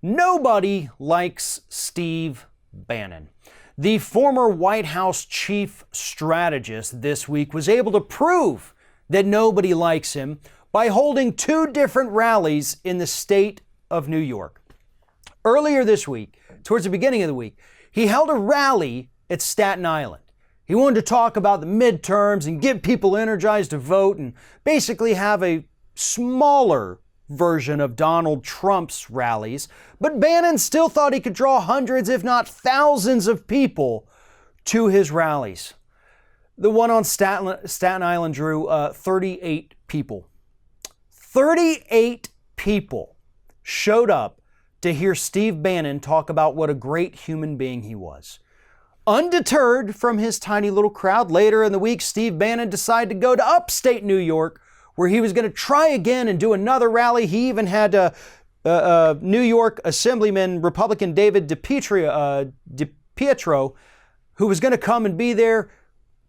Nobody likes Steve Bannon. The former White House chief strategist this week was able to prove that nobody likes him by holding two different rallies in the state of New York. Earlier this week, towards the beginning of the week, he held a rally at Staten Island. He wanted to talk about the midterms and get people energized to vote and basically have a smaller version of Donald Trump's rallies, but Bannon still thought he could draw hundreds, if not thousands of people to his rallies. The one on Staten Island drew 38 people. 38 people showed up to hear Steve Bannon talk about what a great human being he was. Undeterred from his tiny little crowd, later in the week, Steve Bannon decided to go to upstate New York, where he was going to try again and do another rally. He even had New York Assemblyman Republican David DiPietro, who was going to come and be there,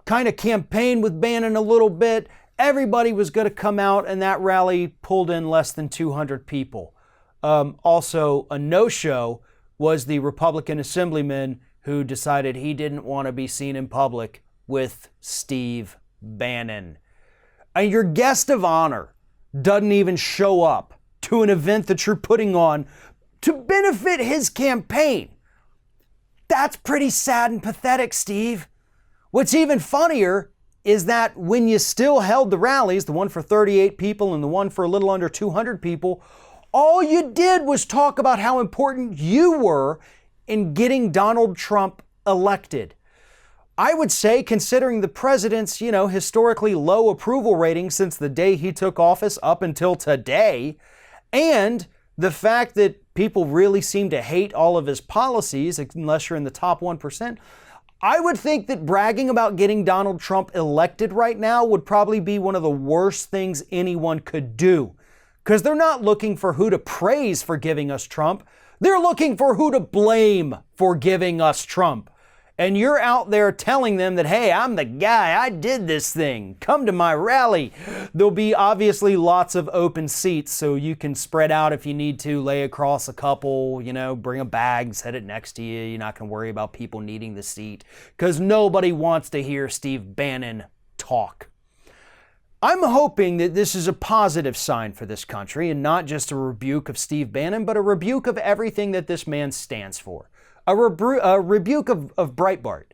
kind of campaign with Bannon a little bit. Everybody was going to come out, and that rally pulled in less than 200 people. Also, a no-show was the Republican Assemblyman who decided he didn't want to be seen in public with Steve Bannon. And your guest of honor doesn't even show up to an event that you're putting on to benefit his campaign. That's pretty sad and pathetic, Steve. What's even funnier is that when you still held the rallies, the one for 38 people and the one for a little under 200 people, all you did was talk about how important you were in getting Donald Trump elected. I would say, considering the president's, historically low approval rating since the day he took office up until today, and the fact that people really seem to hate all of his policies, unless you're in the top 1%, I would think that bragging about getting Donald Trump elected right now would probably be one of the worst things anyone could do. Because they're not looking for who to praise for giving us Trump. They're looking for who to blame for giving us Trump. And you're out there telling them that, hey, I'm the guy, I did this thing, come to my rally. There'll be obviously lots of open seats, so you can spread out if you need to, lay across a couple, bring a bag, set it next to you. You're not going to worry about people needing the seat, because nobody wants to hear Steve Bannon talk. I'm hoping that this is a positive sign for this country, and not just a rebuke of Steve Bannon, but a rebuke of everything that this man stands for. A rebuke of Breitbart,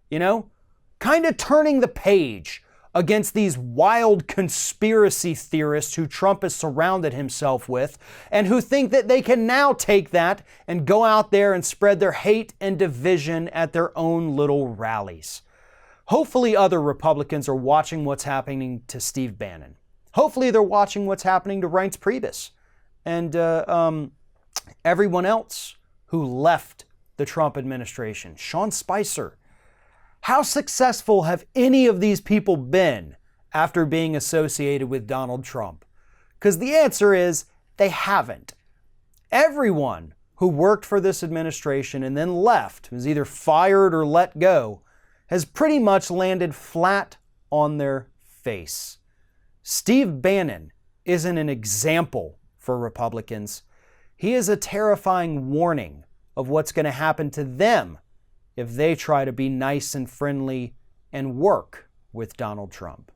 kind of turning the page against these wild conspiracy theorists who Trump has surrounded himself with, and who think that they can now take that and go out there and spread their hate and division at their own little rallies. Hopefully other Republicans are watching what's happening to Steve Bannon. Hopefully they're watching what's happening to Reince Priebus and everyone else who left the Trump administration. Sean Spicer. How successful have any of these people been after being associated with Donald Trump? Because the answer is they haven't. Everyone who worked for this administration and then left, was either fired or let go, has pretty much landed flat on their face. Steve Bannon isn't an example for Republicans. He is a terrifying warning of what's going to happen to them if they try to be nice and friendly and work with Donald Trump.